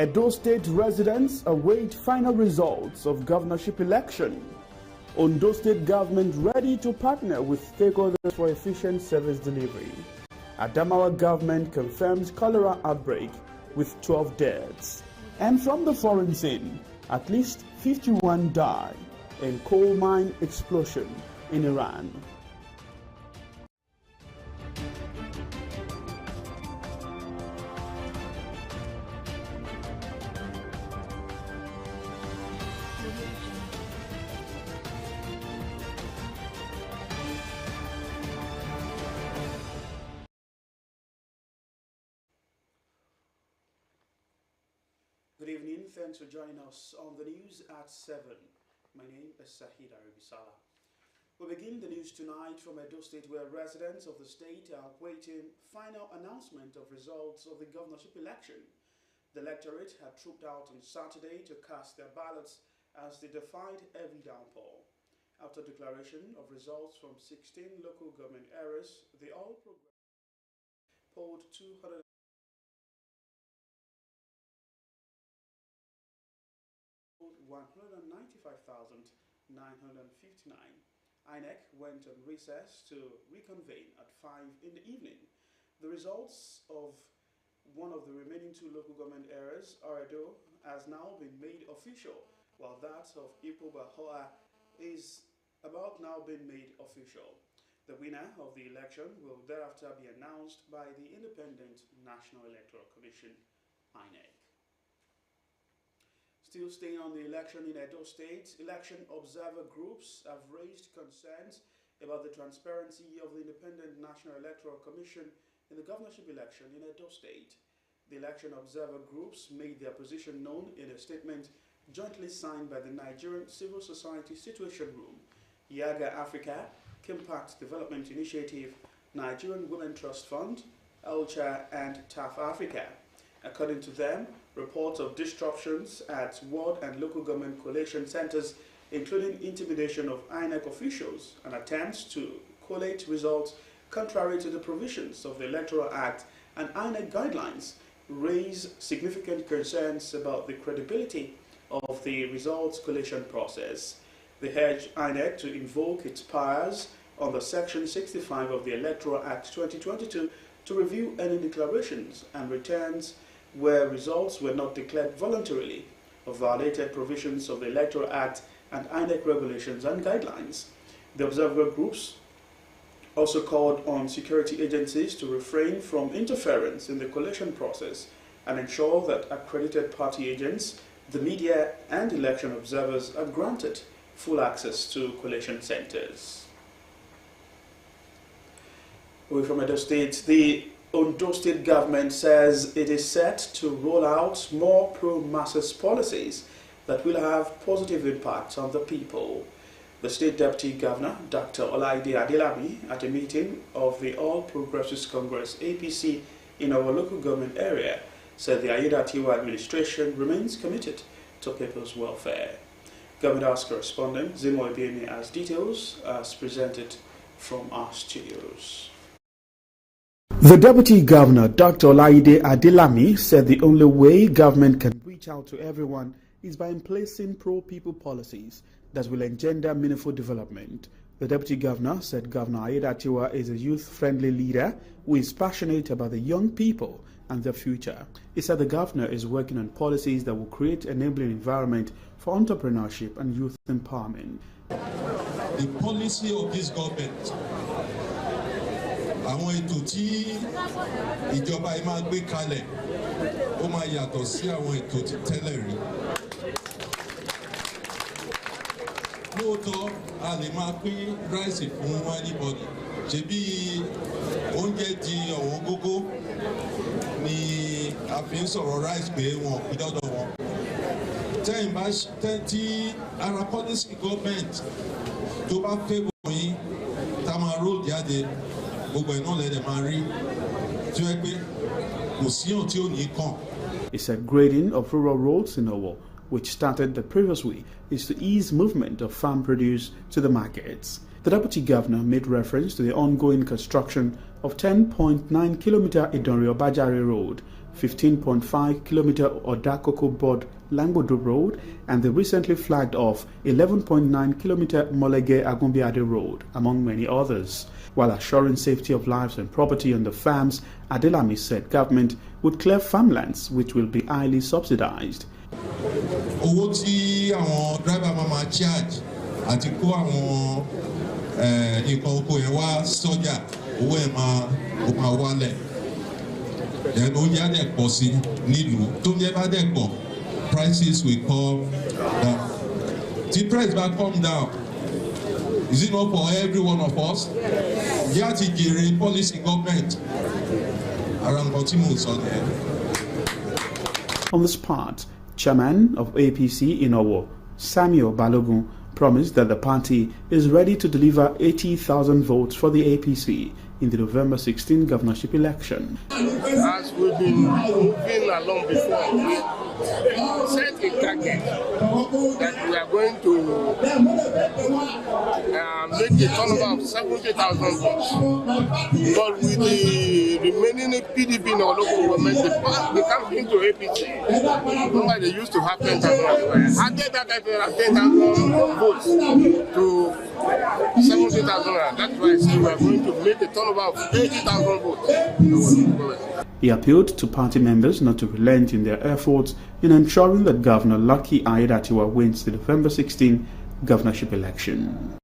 Edo State residents await final results of governorship election. Ondo State government ready to partner with stakeholders for efficient service delivery. Adamawa government confirms cholera outbreak with 12 deaths. And from the foreign scene, at least 51 die in coal mine explosion in Iran. Good evening, thanks for joining us on the news at 7. My name is Sahida Aribisala. We begin the news tonight from Edo State, where residents of the state are awaiting final announcement of results of the governorship election. The electorate had trooped out on Saturday to cast their ballots as they defied heavy downpour. After declaration of results from 16 local government areas, the All Progressive polled 195,959. INEC went on recess to reconvene at 5 in the evening. The results of one of the remaining two local government areas, Edo, has now been made official, while that of Ipobahoa is about now being made official. The winner of the election will thereafter be announced by the Independent National Electoral Commission, INEC. Still staying on the election in Edo State, election observer groups have raised concerns about the transparency of the Independent National Electoral Commission in the governorship election in Edo State. The election observer groups made their position known in a statement jointly signed by the Nigerian Civil Society Situation Room, Yaga Africa, Kimpact Development Initiative, Nigerian Women Trust Fund, Ulcha, and TAF Africa. According to them, reports of disruptions at ward and local government collation centers, including intimidation of INEC officials and attempts to collate results contrary to the provisions of the Electoral Act and INEC guidelines, raise significant concerns about the credibility of the results collation process. They urge INEC to invoke its powers under Section 65 of the Electoral Act 2022 to review any declarations and returns where results were not declared voluntarily or violated provisions of the Electoral Act and INEC regulations and guidelines. The observer groups also called on security agencies to refrain from interference in the collation process and ensure that accredited party agents, the media, and election observers are granted full access to collation centers. Away from Edo State, the Ondo State government says it is set to roll out more pro-masses policies that will have positive impacts on the people. The State Deputy Governor, Dr. Olaide Adelami, at a meeting of the All Progressives Congress APC in our local government area, said the Aiyedatiwa administration remains committed to people's welfare. Government House correspondent Zimo Ibiemi has details as presented from our studios. The Deputy Governor, Dr. Olaide Adelami, said the only way government can reach out to everyone is by emplacing pro-people policies that will engender meaningful development. The Deputy Governor said Governor Aiyedatiwa is a youth-friendly leader who is passionate about the young people and their future. He said the Governor is working on policies that will create an enabling environment for entrepreneurship and youth empowerment. The policy of this government, àwọn ètò tí ìjọba yìí máa gbé kalẹ̀ ó máa yàtọ̀ sí àwọn ètò tí tẹ́lẹ̀ rí. Lóòótọ́ a lè máa pín ráìsì fún anybody. Ṣebí oúnjẹ di ọ̀wọ́n gógó ni a fi ń sọ̀rọ̀ ráìsì pé wọn ò pín dọ́dọ̀ wọn. Tí ara policy government tó bá fẹ́ bọ̀ yín tá máa roll jáde. He said grading of rural roads in Owo, which started the previous week, is to ease movement of farm produce to the markets. The Deputy Governor made reference to the ongoing construction of 10.9-kilometer Idonri-Obajari Road, 15.5-kilometer Odakoko Bod Langbodo Road, and the recently flagged off 11.9-kilometer Molege Agumbiade Road, among many others. While assuring safety of lives and property on the farms, Adelami said government would clear farmlands which will be highly subsidized. Owó tí àwọn driver máa charge àti kó àwọn nǹkan oko yẹn wá sọ́jà owó ẹ̀ máa wálẹ̀. Oúnjẹ á dẹ̀ pọ̀ sí nílùú tó ń jẹ́ bá dẹ̀ pọ̀ prices will come down. The price will come down. Is it not for every one of us? Yá ti jèrè policy government. Ara nǹkan tí mo sọ nìyẹn. On this part, Chairman of APC in Owo, Samuel Balogun, promised that the party is ready to deliver 80,000 votes for the APC in the November 16 governorship election. As we've been moving along before, we set a target that we are going to make a turnover of 70,000 votes. But with the remaining PDP in our local government, they come into APC. Remember, they used to have 10,000. I get that 10,000 votes to 70,000. That's why I say we are going to make a turnover of 80,000 votes. He appealed to party members not to relent in their efforts in ensuring that Governor Lucky Aiyedatiwa wins the November 16 governorship election.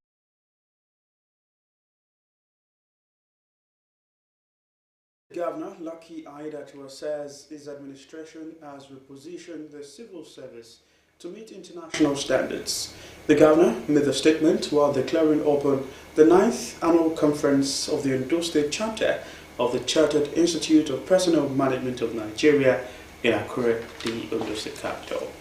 Governor Lucky Aiyedatiwa says his administration has repositioned the civil service to meet international standards. The governor made the statement while declaring open the 9th annual conference of the Ondo State chapter of the Chartered Institute of Personnel Management of Nigeria in Akure, the Ondo State capital.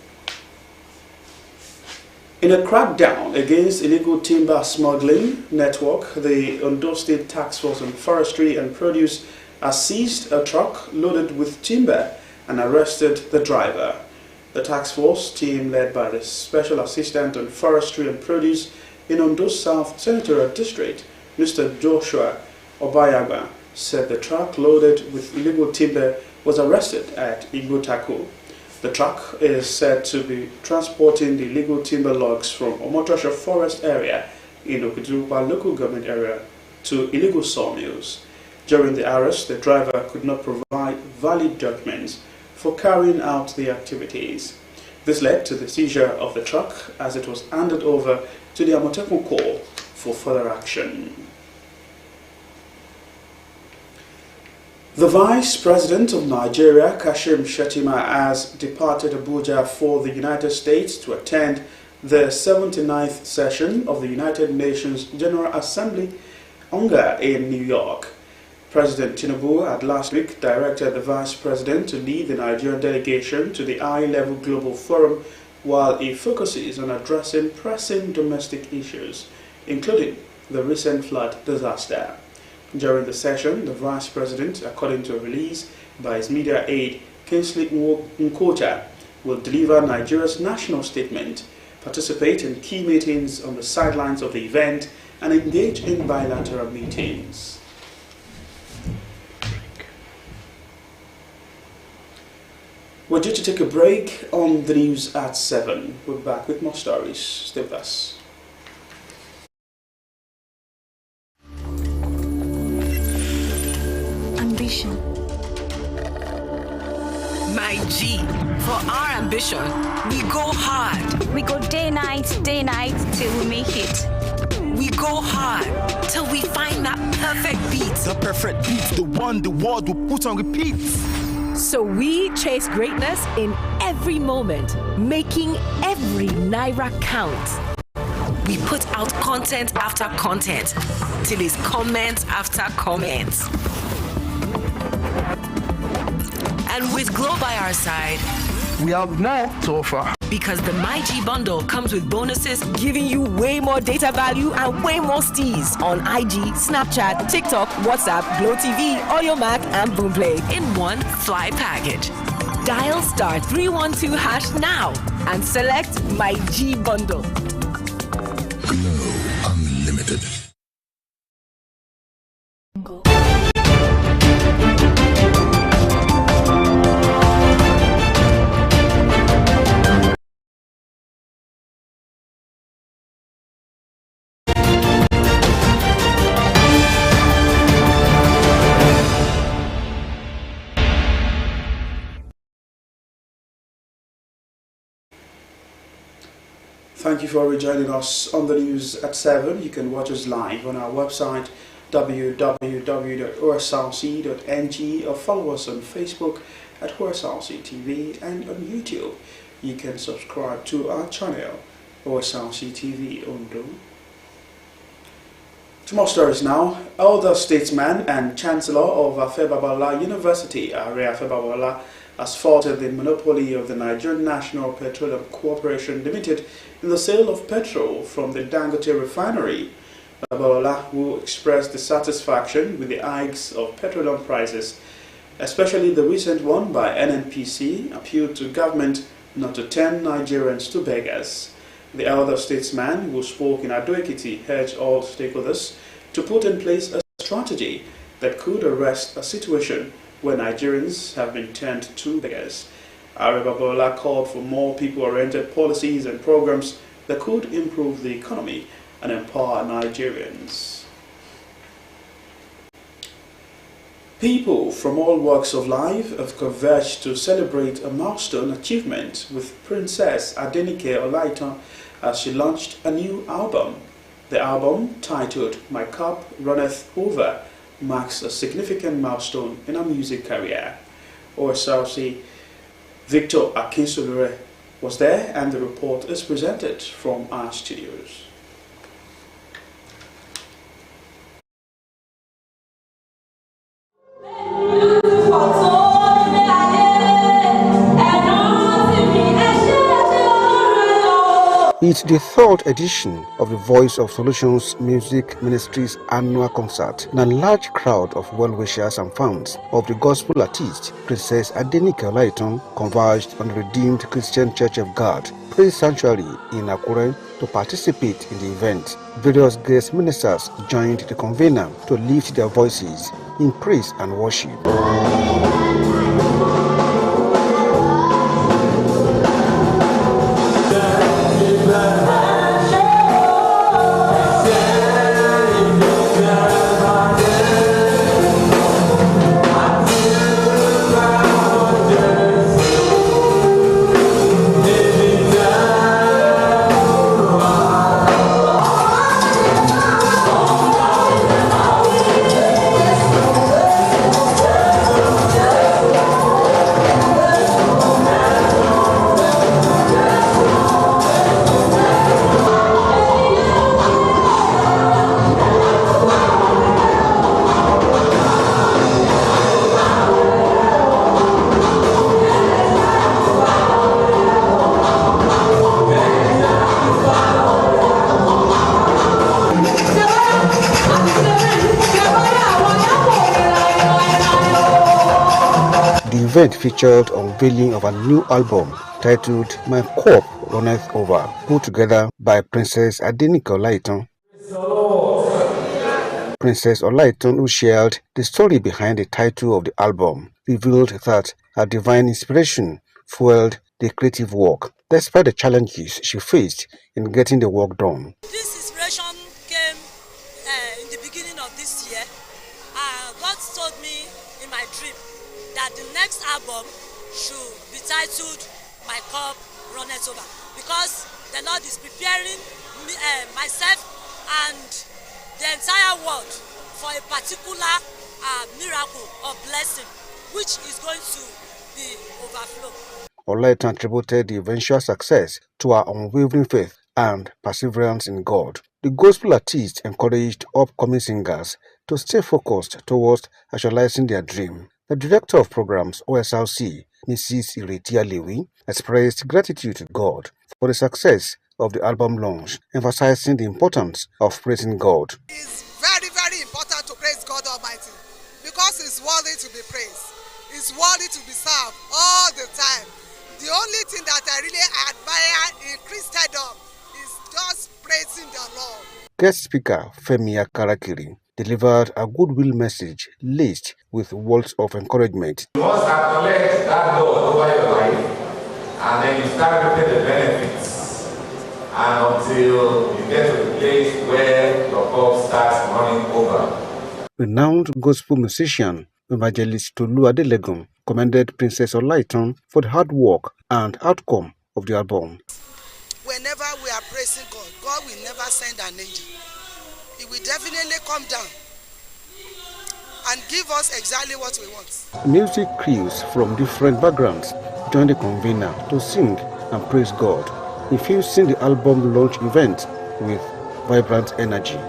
In a crackdown against illegal timber smuggling network, the Ondo State Task Force on Forestry and Produce has seized a truck loaded with timber and arrested the driver. The task force team, led by the Special Assistant on Forestry and Produce in Ondo South Senatorial District, Mr. Joshua Obayagba, said the truck loaded with illegal timber was arrested at Igbotako. The truck is said to be transporting the illegal timber logs from Omotosho Forest area in Okudupa local government area to illegal sawmills. During the arrest, the driver could not provide valid documents for carrying out the activities. This led to the seizure of the truck as it was handed over to the Amotekun Corps for further action. The Vice President of Nigeria, Kashim Shettima, has departed Abuja for the United States to attend the 79th session of the United Nations General Assembly UNGA in New York. President Tinubu had last week directed the Vice President to lead the Nigerian delegation to the high-level global forum while he focuses on addressing pressing domestic issues, including the recent flood disaster. During the session, the Vice President, according to a release by his media aide, Kingsley Nkocha, will deliver Nigeria's national statement, participate in key meetings on the sidelines of the event, and engage in bilateral meetings. We're due to take a break on the news at 7. We're back with more stories. Stay with us. Ambition. My G, for our ambition, we go hard. We go day night till we make it. We go hard till we find that perfect beat. The perfect beat, the one the world will put on repeat. So we chase greatness in every moment, making every naira count. We put out content after content, till it's comment after comment. And with Glow by our side, We have more to offer. because the MyG bundle comes with bonuses Giving you way more data value and way more steez on IG, Snapchat, TikTok, WhatsApp, Glow TV, Audiomack, and Boomplay. in one fly package. Dial *312# now and select My G bundle. Glow Unlimited. Thank you for rejoining us on the news at 7. You can watch us live on our website www.osrc.ng or follow us on Facebook at Osrc TV, and on YouTube you can subscribe to our channel Osrc TV Ondo. To more stories now. Elder statesman and Chancellor of Afebabala University, Are Afebabala, has faulted the monopoly of the Nigerian National Petroleum Corporation Limited in the sale of petrol from the Dangote refinery. Babalola, who expressed dissatisfaction with the hikes of petroleum prices, especially the recent one by NNPC, appealed to government not to turn Nigerians to beggars. The elder statesman, who spoke in Ado-Ekiti, urged all stakeholders to put in place a strategy that could arrest a situation where Nigerians have been turned to beggars. Are Babalola called for more people-oriented policies and programs that could improve the economy and empower Nigerians. People from all walks of life have converged to celebrate a milestone achievement with Princess Adenike Olaitan as she launched a new album. The album, titled My Cup Runneth Over, marks a significant milestone in her music career. Osrc Victor Akinsolure was there, and the report is presented from our studios. It's the third edition of the Voice of Solutions Music Ministry's annual concert, and a large crowd of well-wishers and fans of the gospel artist Princess Adenike Olaitan converged on the Redeemed Christian Church of God Praise Sanctuary in Akure to participate in the event. Various guest ministers joined the convener to lift their voices in praise and worship. The event featured unveiling of a new album titled My Cup Runneth Over, put together by Princess Adenike Olaitan. Princess Olaitan, who shared the story behind the title of the album, revealed that her divine inspiration fueled the creative work, despite the challenges she faced in getting the work done. This inspiration came in the beginning of this year. God told me in my dream that the next album should be titled My Cup Runneth Over, because the Lord is preparing me, myself and the entire world for a particular miracle or blessing which is going to be overflow. Olaitan attributed the eventual success to her unwavering faith and perseverance in God. The gospel artist encouraged upcoming singers to stay focused towards actualizing their dream. The director of programs, Osrc, Mrs. Iritia Lewi, expressed gratitude to God for the success of the album launch, emphasizing the importance of praising God. It's very, very important to praise God Almighty, because He's worthy to be praised. He's worthy to be served all the time. The only thing that I really admire in Christendom is just praising the Lord. Guest speaker Femi Akarakiri delivered a goodwill message laced with words of encouragement. You must acknowledge that God over your life, and then you start reaping the benefits. And until you get to the place where your cup starts running over. Renowned gospel musician Evangelist Tolu Adelegun commended Princess Olaitan for the hard work and outcome of the album. We're whenever we are praising God, God will never send an angel. He will definitely come down and give us exactly what we want. Music crews from different backgrounds joined the convener to sing and praise God, infusing the album launch event with vibrant energy.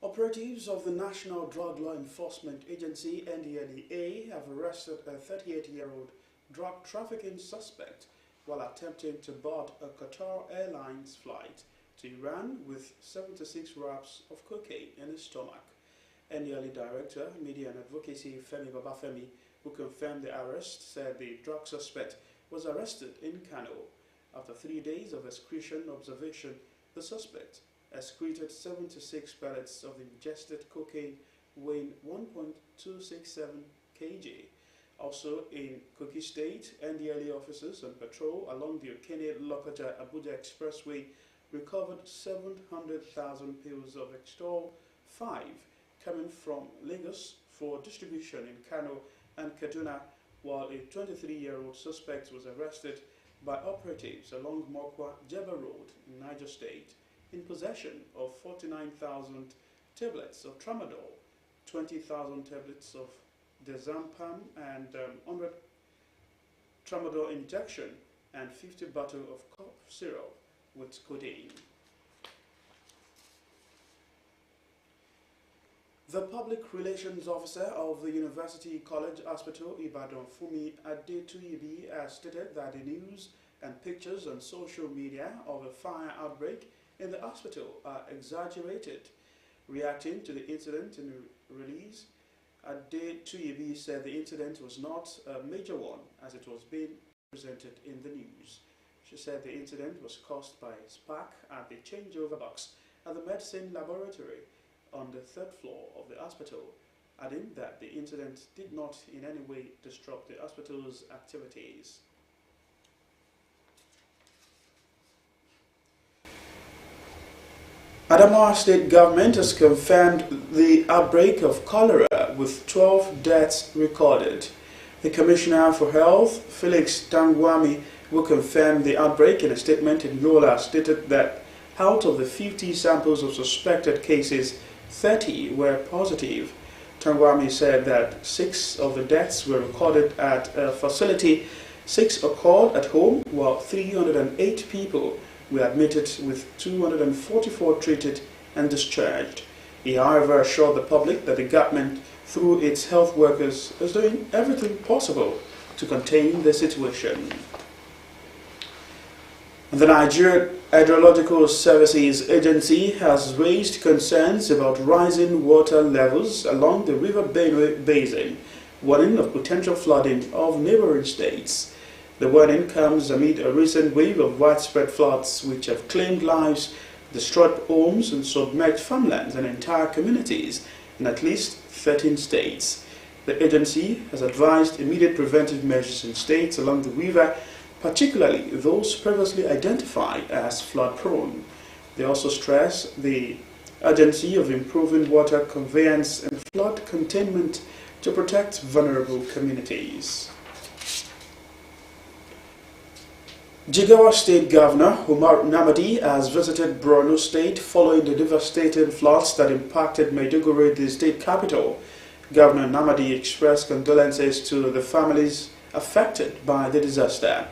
Operatives of the National Drug Law Enforcement Agency, NDLEA, have arrested a 38-year-old drug trafficking suspect while attempting to board a Qatar Airlines flight to Iran with 76 wraps of cocaine in his stomach. NDLEA Director, Media and Advocacy Femi Babafemi, who confirmed the arrest, said the drug suspect was arrested in Kano. After 3 days of excretion observation, the suspect excreted 76 pellets of ingested cocaine weighing 1.267 kg. Also in Kogi State, NDLEA officers on patrol along the Okene-Lokoja-Abuja Expressway recovered 700,000 pills of Extol 5 coming from Lagos for distribution in Kano and Kaduna, while a 23-year-old suspect was arrested by operatives along Mokwa-Jeba Road in Niger State in possession of 49,000 tablets of tramadol, 20,000 tablets of Dezampam, and 100 tramadol injection and 50 bottles of cough syrup with codeine. The Public Relations Officer of the University College Hospital Ibadan, Fumi Adetuyibi, has stated that the news and pictures on social media of a fire outbreak in the hospital are exaggerated. Reacting to the incident in a release, Adetuyibi said the incident was not a major one as it was being presented in the news. She said the incident was caused by a spark at the changeover box at the medicine laboratory on the 3rd floor of the hospital, adding that the incident did not in any way disrupt the hospital's activities. Adamawa State Government has confirmed the outbreak of cholera with 12 deaths recorded. The Commissioner for Health, Felix Tangwami, who confirmed the outbreak in a statement in Yola, stated that out of the 50 samples of suspected cases, 30 were positive. Tangwami said that 6 of the deaths were recorded at a facility, 6 occurred at home, while 308 people were admitted with 244 treated and discharged. He, however, assured the public that the government, through its health workers, is doing everything possible to contain the situation. The Nigeria Hydrological Services Agency has raised concerns about rising water levels along the River Benue Basin, warning of potential flooding of neighboring states. The warning comes amid a recent wave of widespread floods which have claimed lives, destroyed homes and submerged farmlands and entire communities in at least 13 states. The agency has advised immediate preventive measures in states along the river, particularly those previously identified as flood-prone. They also stress the urgency of improving water conveyance and flood containment to protect vulnerable communities. Jigawa State Governor Umar Namadi has visited Borno State following the devastating floods that impacted Maiduguri, the state capital. Governor Namadi expressed condolences to the families affected by the disaster.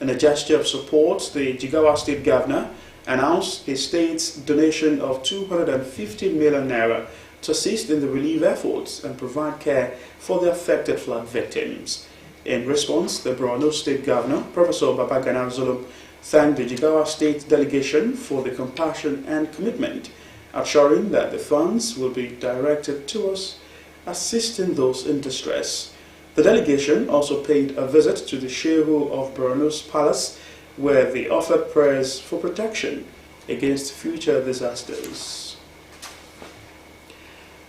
In a gesture of support, the Jigawa State Governor announced a state's donation of 250 million naira to assist in the relief efforts and provide care for the affected flood victims. In response, the Borno State Governor, Professor Babagana Zulum, thanked the Jigawa State delegation for the compassion and commitment, assuring that the funds will be directed towards assisting those in distress. The delegation also paid a visit to the Shehu of Borno's palace, where they offered prayers for protection against future disasters.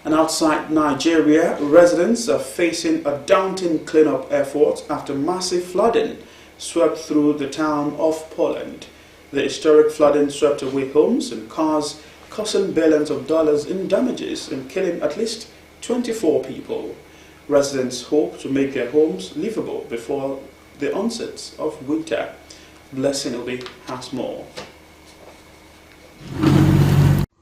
And outside Nigeria, residents are facing a daunting cleanup effort after massive flooding swept through the town of Poland. The historic flooding swept away homes and cars, causing billions of dollars in damages and killing at least 24 people. Residents hope to make their homes livable before the onset of winter. Blessing Obi has more.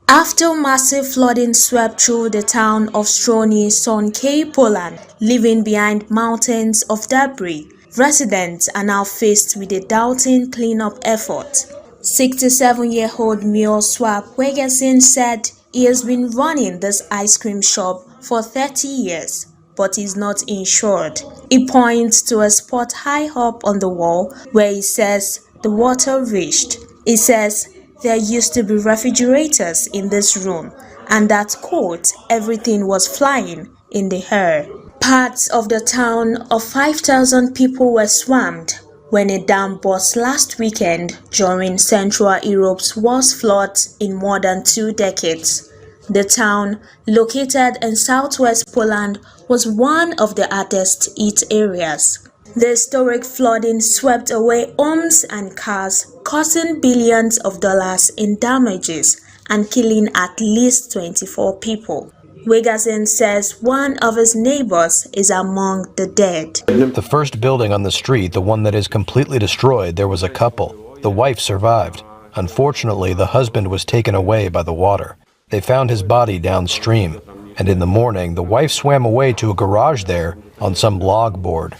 After massive flooding swept through the town of Strony, Sonke, Poland, leaving behind mountains of debris, residents are now faced with a daunting cleanup effort. 67-year-old Mioswap Wegerson said he has been running this ice cream shop for 30 years, but is not insured. He points to a spot high up on the wall where he says the water reached. He says there used to be refrigerators in this room and that, quote, everything was flying in the air. Parts of the town of 5,000 people were swamped when a dam burst last weekend during Central Europe's worst floods in more than 2 decades. The town, located in southwest Poland, was one of the hardest hit areas. The historic flooding swept away homes and cars, causing billions of dollars in damages and killing at least 24 people. Wegerson says one of his neighbors is among the dead. The first building on the street, the one that is completely destroyed, there was a couple. The wife survived. Unfortunately, the husband was taken away by the water. They found his body downstream, and in the morning, the wife swam away to a garage there on some log board.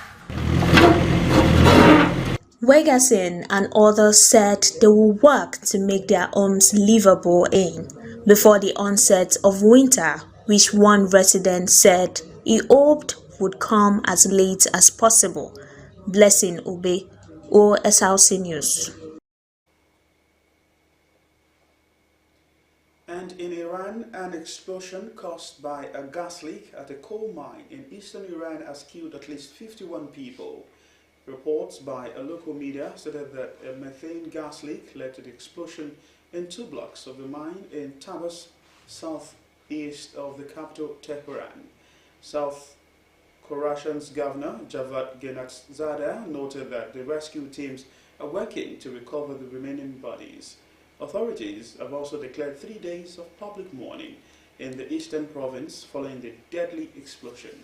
Wegerson and others said they will work to make their homes livable in before the onset of winter, which one resident said he hoped would come as late as possible. Blessing Obi, Osrc News. And in Iran, an explosion caused by a gas leak at a coal mine in eastern Iran has killed at least 51 people. Reports by a local media stated that a methane gas leak led to the explosion in 2 blocks of the mine in Tabriz, southeast of the capital Tehran. South Khurasan's governor, Javad Genatzadeh, noted that the rescue teams are working to recover the remaining bodies. Authorities have also declared 3 days of public mourning in the eastern province following the deadly explosion.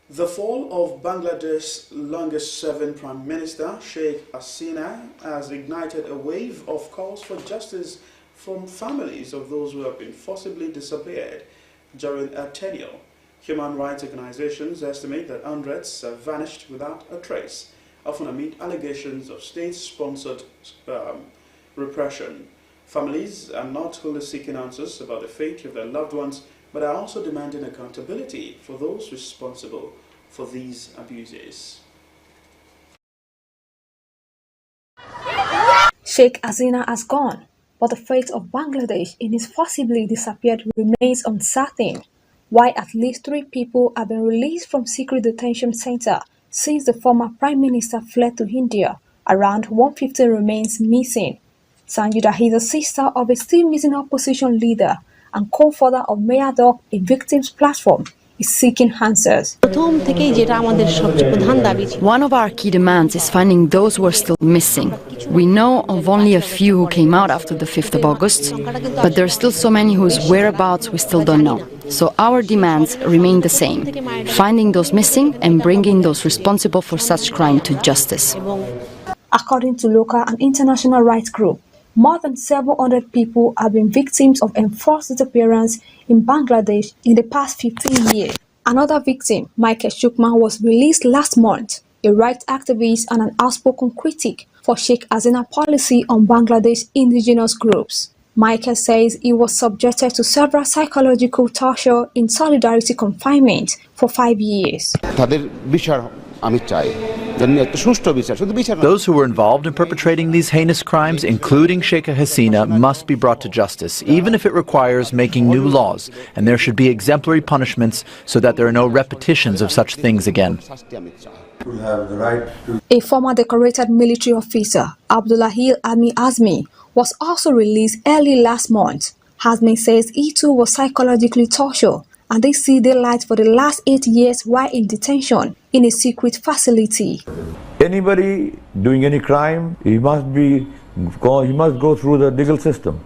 The fall of Bangladesh's longest-serving Prime Minister, Sheikh Hasina, has ignited a wave of calls for justice from families of those who have been forcibly disappeared during her tenure. Human rights organizations estimate that hundreds have vanished without a trace, often amid allegations of state-sponsored repression. Families are not only seeking answers about the fate of their loved ones, but are also demanding accountability for those responsible for these abuses. Sheikh Hasina has gone, but the fate of Bangladesh in his forcibly disappeared remains uncertain. Why at least 3 people have been released from secret detention center since the former Prime Minister fled to India. Around 150 remains missing. Sanjuda is a sister of a still missing opposition leader and co-founder of Mayadok, a victims platform, is seeking answers. One of our key demands is finding those who are still missing. We know of only a few who came out after the 5th of August, but there are still so many whose whereabouts we still don't know. So our demands remain the same: finding those missing and bringing those responsible for such crime to justice. According to local and international rights groups, more than 700 people have been victims of enforced disappearance in Bangladesh in the past 15 years. Another victim, Michael Shukman, was released last month, a rights activist and an outspoken critic for Sheikh Hasina's policy on Bangladesh indigenous groups. Michael says he was subjected to several psychological torture in solidarity confinement for 5 years. Those who were involved in perpetrating these heinous crimes, including Sheikh Hasina, must be brought to justice, even if it requires making new laws, and there should be exemplary punishments so that there are no repetitions of such things again. A former decorated military officer, Abdullahil Ami Azmi, was also released early last month. Azmi says he too was psychologically tortured, and they see daylight for the last 8 years while in detention in a secret facility. Anybody doing any crime, he must go through the legal system.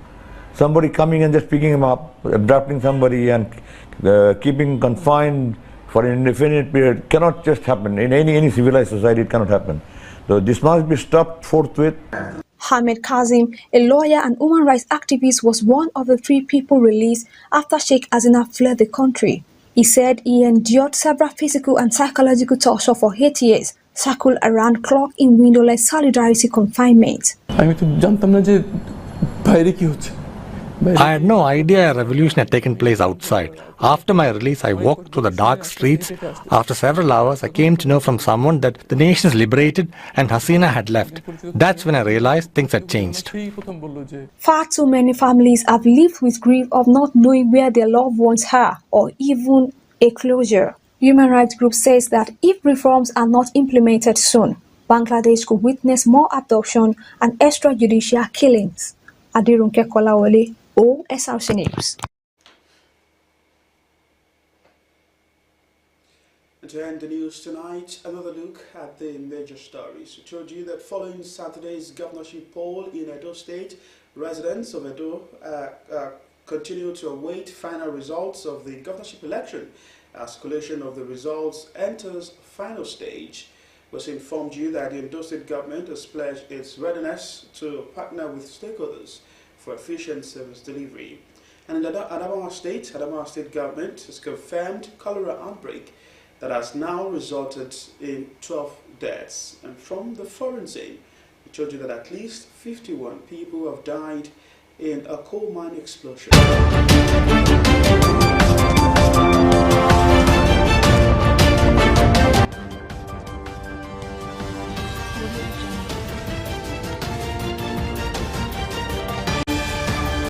somebody coming and just picking him up, abducting somebody and keeping confined for an indefinite period cannot just happen. In any civilized society, it cannot happen. So this must be stopped forthwith. Hamed Kazim, a lawyer and human rights activist, was one of the 3 people released after Sheikh Hasina fled the country. He said he endured several physical and psychological torture for 8 years, circled around clock in windowless solidarity confinement. I had no idea a revolution had taken place outside. After my release, I walked through the dark streets. After several hours, I came to know from someone that the nation is liberated and Hasina had left. That's when I realized things had changed. Far too many families have lived with grief of not knowing where their loved ones are, or even a closure. Human rights group says that if reforms are not implemented soon, Bangladesh could witness more abduction and extrajudicial killings. Adirunke Kolawole, Osrc News. And to end the news tonight, another look at the major stories. We told you that following Saturday's governorship poll in Edo State, residents of Edo continue to await final results of the governorship election as collation of the results enters final stage. We also informed you that the Edo State government has pledged its readiness to partner with stakeholders for efficient service delivery. And in Adamawa State government has confirmed cholera outbreak that has now resulted in 12 deaths. And from the forensic, we told you that at least 51 people have died in a coal mine explosion.